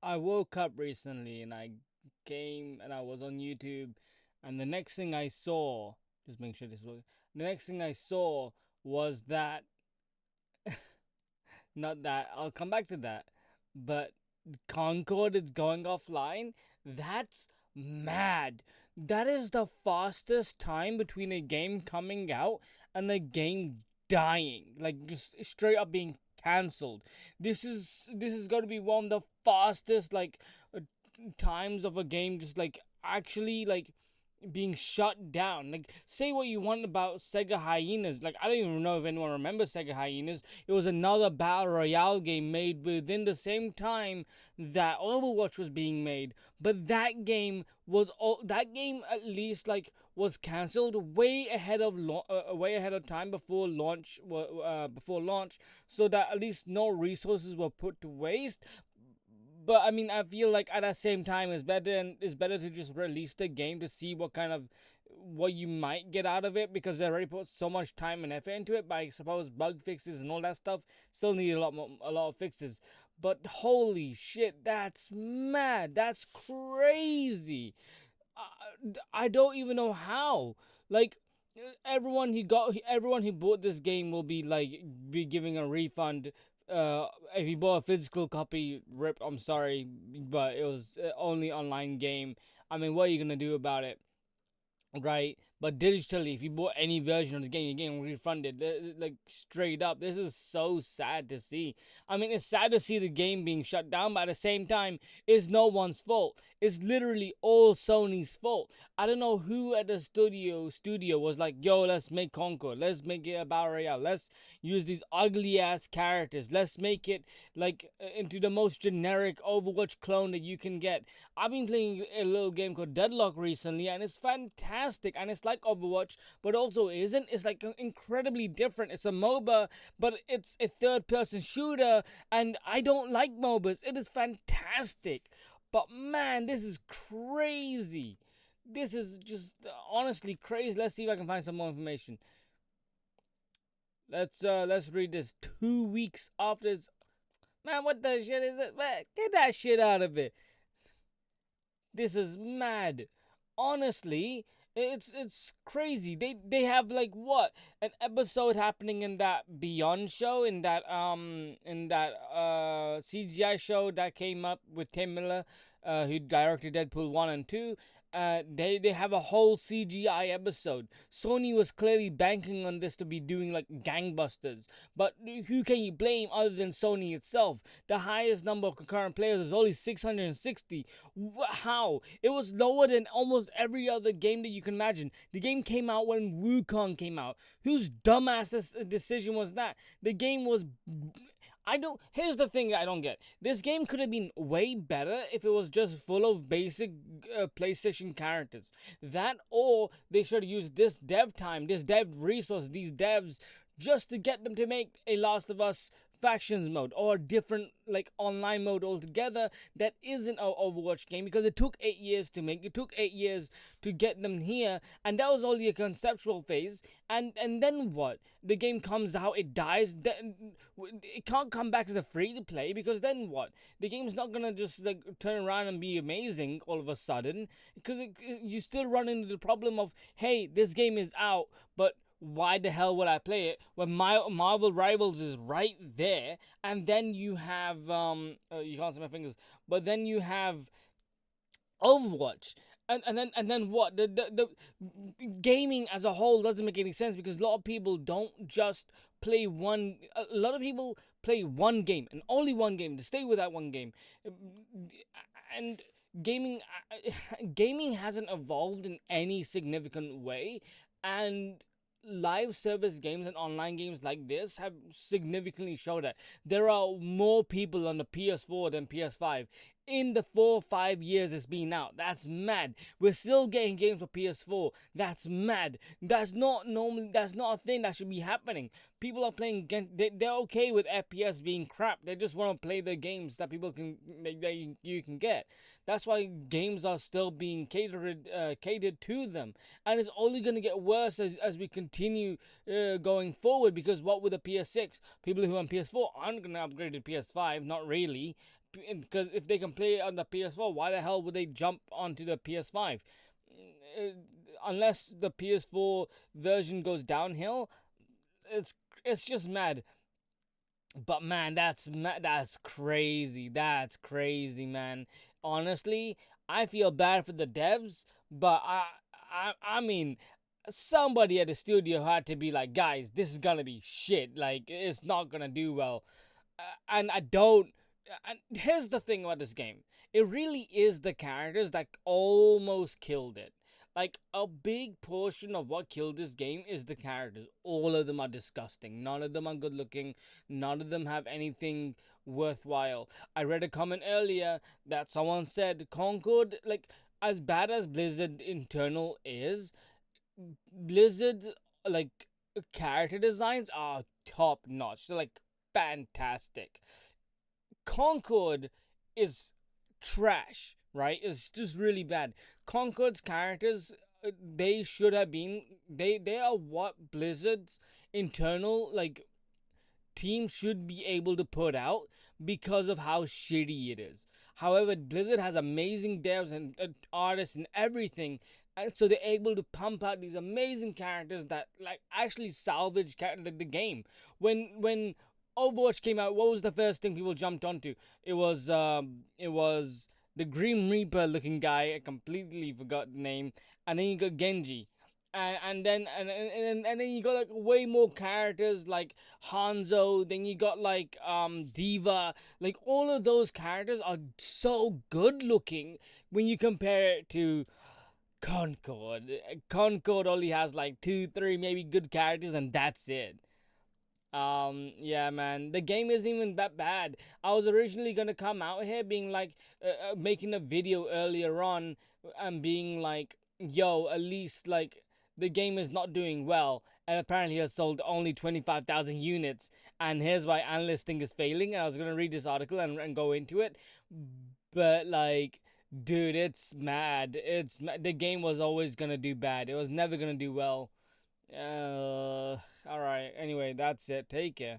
I woke up recently and I came and I was on YouTube, and the next thing I saw, just make sure this was the next thing I saw was that, not that, I'll come back to that, but Concord is going offline. That's mad. That is the fastest time between a game coming out and a game dying, like just straight up being cancelled. This is going to be one of the fastest uh, times of a game just like actually like being shut down. Like, say what you want about Sega Hyenas. Like, I don't even know if anyone remembers Sega Hyenas. It was another battle royale game made within the same time that Overwatch was being made. But that game at least like was cancelled way ahead of time before launch, so that at least no resources were put to waste. But I mean, I feel like at the same time, it's better to just release the game to see what you might get out of it, because they already put so much time and effort into it. But I suppose bug fixes and all that stuff still need a lot of fixes. But holy shit, that's mad. That's crazy. I don't even know how. Like, everyone who bought this game will be giving a refund. If you bought a physical copy, rip. I'm sorry, but it was only online game. I mean, what are you gonna do about it? Right? But digitally, if you bought any version of the game, you're getting refunded. Like, straight up, this is so sad to see. I mean, it's sad to see the game being shut down, but at the same time, it's no one's fault. It's literally all Sony's fault. I don't know who at the studio was like, "Yo, let's make Concord. Let's make it a battle royale. Let's use these ugly ass characters. Let's make it like into the most generic Overwatch clone that you can get." I've been playing a little game called Deadlock recently, and it's fantastic. And it's like Overwatch, but also isn't. It's like incredibly different. It's a MOBA, but it's a third-person shooter, and I don't like MOBAs. It is fantastic, but man, this is crazy. This is just honestly crazy. Let's see if I can find some more information. Let's read this. 2 weeks after this, man, what the shit is it? Man, get that shit out of it. This is mad. Honestly, it's crazy. They have like what, an episode happening in that Beyond show, in that CGI show that came up with Tim Miller, who directed Deadpool 1 and 2. They have a whole CGI episode. Sony was clearly banking on this to be doing like gangbusters. But who can you blame other than Sony itself? The highest number of concurrent players was only 660. How? It was lower than almost every other game that you can imagine. The game came out when Wukong came out. Whose dumbass decision was that? The game was. I don't. Here's the thing I don't get. This game could have been way better if it was just full of basic PlayStation characters. That, or they should have used this dev time, this dev resource, these devs, just to get them to make a Last of Us factions mode or a different like online mode altogether that isn't an Overwatch game, because it took 8 years to make. It took 8 years to get them here, and that was only a conceptual phase. And then what? The game comes out, it dies. Then it can't come back as a free to play, because then what? The game's not gonna just like turn around and be amazing all of a sudden, because you still run into the problem of, hey, this game is out, but why the hell would I play it when my Marvel Rivals is right there? And then you have you can't see my fingers, but then you have Overwatch. And then what? The gaming as a whole doesn't make any sense, because a lot of people don't just play one. A lot of people play one game and only one game to stay with that one game, and gaming gaming hasn't evolved in any significant way, and live service games and online games like this have significantly showed that there are more people on the PS4 than PS5 in the 4 or 5 years it's been out. That's mad. We're still getting games for PS4. That's mad. That's not a thing that should be happening. People are playing. They're okay with FPS being crap. They just want to play the games that people can that you can get. That's why games are still being catered to them, and it's only gonna get worse as we continue going forward. Because what with the PS6, people who are on PS4 aren't gonna upgrade to PS5. Not really. because if they can play on the PS4, why the hell would they jump onto the PS5? Uh, Unless the PS4 version goes downhill, it's it's just mad. But man, that's crazy. That's crazy, man. Honestly, I feel bad for the devs, but I mean, somebody at the studio had to be like, guys, this is gonna be shit. Like, it's not gonna do well. And I don't. And here's the thing about this game: it really is the characters that almost killed it. Like, a big portion of what killed this game is the characters. All of them are disgusting. None of them are good looking. None of them have anything worthwhile. I read a comment earlier that someone said Concord, like, as bad as Blizzard internal is, Blizzard, like, character designs are top notch. They're like fantastic. Concord is trash, right? It's just really bad. Concord's characters, they should have been, they are what Blizzard's internal, like, team should be able to put out because of how shitty it is. However, Blizzard has amazing devs and artists and everything, and so they're able to pump out these amazing characters that, like, actually salvage the game. When Overwatch came out, what was the first thing people jumped onto? It was the Grim Reaper looking guy. I completely forgot the name, and then you got Genji, and then you got like way more characters like Hanzo. Then you got like Diva. Like, all of those characters are so good looking when you compare it to Concord. Concord only has like two, three, maybe good characters, and that's it. Yeah, man, the game isn't even that bad. I was originally gonna come out here being like, making a video earlier on and being like, yo, at least, like, the game is not doing well, and apparently has sold only 25,000 units, and here's why analysts think it's failing. And I was gonna read this article and go into it, but like, dude, it's mad. The game was always gonna do bad. It was never gonna do well. All right. Anyway, that's it. Take care.